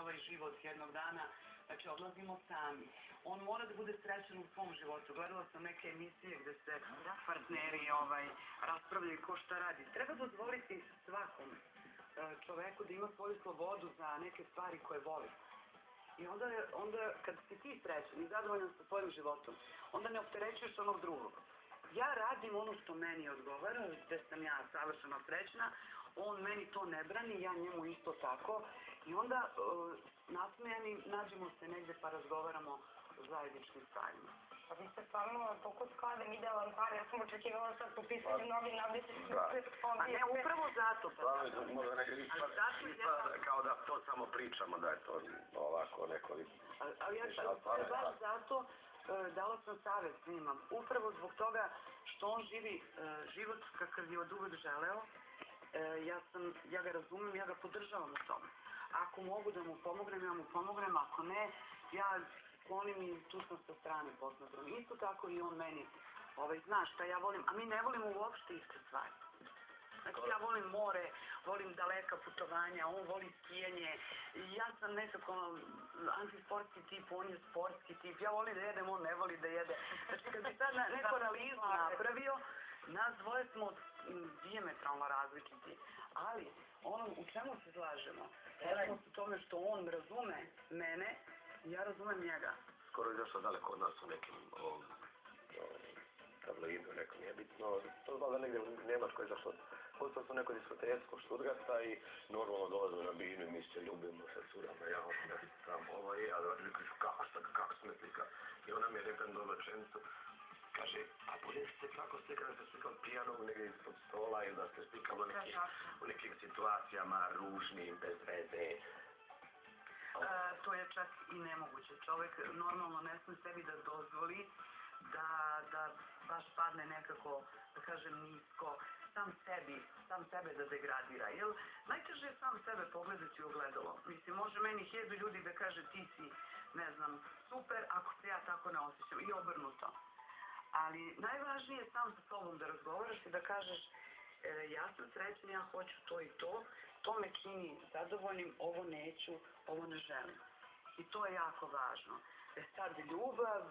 ovaj život jednog dana, znači odlazimo sami. On mora da bude srećan u svom životu. Gledala sam neke emisije gde se partneri raspravljaju ko šta radi. Treba dozvoliti svakom čoveku da ima svoju slobodu za neke stvari koje voli. I onda kad si ti srećan i zadovoljan sa svojim životom, onda ne opterećuješ onog drugog. Ja radim ono što meni odgovara, gde sam ja savršeno srećna, on meni to ne brani, ja njemu isto tako. I onda nasmejani nađemo se negde pa razgovaramo o zajedničkim stvarima. Pa vi ste stvarno toliko skladan, idealan par, ja sam očekivala sad po pisanju novina, vi ste a ne, upravo zato. Možda nekad ispada kao da to samo pričamo, da je to ovako neko... Ali ja ću baš zato dala sam savjet svima, upravo zbog toga što on živi život kakav je od uvek želeo. Ja ga razumem, ja ga podržavam u tome. Ako mogu da mu pomognem, ja mu pomognem, ako ne, ja sklonim i tu sam sa strane posmatram. Isto tako i on meni, znaš šta ja volim, a mi ne volimo uopšte iste stvari. Znači ja volim more, volim daleka putovanja, on voli skijanje, ja sam nekako antisportski tip, on je sportski tip, ja volim da jedem, on ne voli da jede. Znači kad bi sad neko analizu napravio, nas dvoje smo dijametralno različiti, ali ono u čemu se slažemo, slažemo se u tome što on razume mene i ja razumem njega. Skoro izašlo daleko od nas u nekim tabloidu, nekom je bitno, to zbog da negdje u Njemačkoj izašlo. Postao sam neko diskotecko Stuttgarta i normalno dolaze na binu i mi se ljubimo sa curama, ja ne znam, a da mi kažu kako smo slika. I ona mi je rekla dobar rečenicu, kaže, a bolje ste kako ste kada ste slikali pijanog negdje ispod stola ili da ste slikali u nekim situacijama ružnim, bez veze. To je čak i nemoguće. Čovek normalno ne sme sebi da dozvoli da baš padne nekako, da kažem, nisko, sam sebe da degradira. Jer najteže je sam sebe pogledati u ogledalo. Mislim, može meni 1000 ljudi da kaže ti si, ne znam, super, ako se ja tako ne osjećam. I obrnuto. Ali najvažnije je sam sa sobom da razgovaraš i da kažeš ja sam srećna, ja hoću to i to me čini zadovoljnim, ovo neću, ovo ne želim. I to je jako važno. Sad ljubav,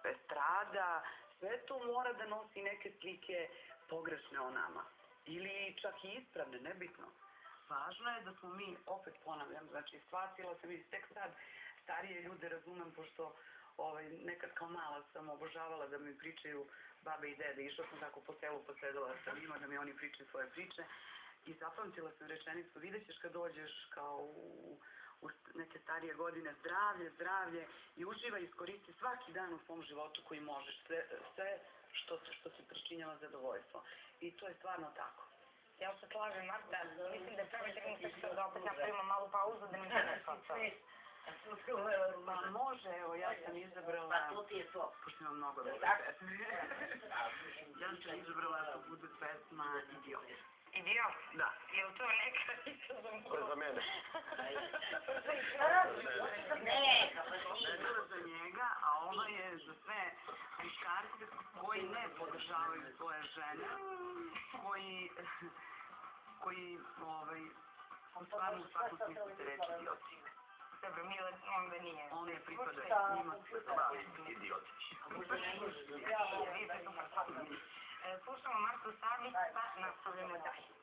estrada, sve to mora da nosi neke slike pogrešne o nama. Ili čak i ispravne, nebitno. Važno je da smo mi, opet ponavljam, znači shvatila sam i tek sad starije ljude razumem, pošto nekad kao mala sam obožavala da mi pričaju babe i dede. Išla sam tako po selu, posledala sa njima da mi oni pričaju svoje priče. I zapamtila sam rečenicu, vidjet ćeš kad dođeš kao u neke starije godine, zdravlje i uživaj, iskoristi svaki dan u svom životu koji možeš, sve što ti pričinjava zadovoljstvo. I to je stvarno tako. Ja se slažem, Marta, mislim da je prvi trenutak da opet napravimo malu pauzu da mi se ne shvata. Pa može, evo, ja sam izabrala... Pa to ti je to. Pošto imam mnogo dobre pesme. Ja sam izabrala da bude pesma Idiot. Idiot? Da. Je li to neka izazom? To je za mene. Ne, to je za njega, a ova je za sve muškarce koji ne podržavaju svoje žene, koji stvarno u svakom smislu se reći idioti. Dobro, Mile, onda nije. On je pripada njima Idiotići. Slušamo Martu Savić, pa nastavljamo dalje.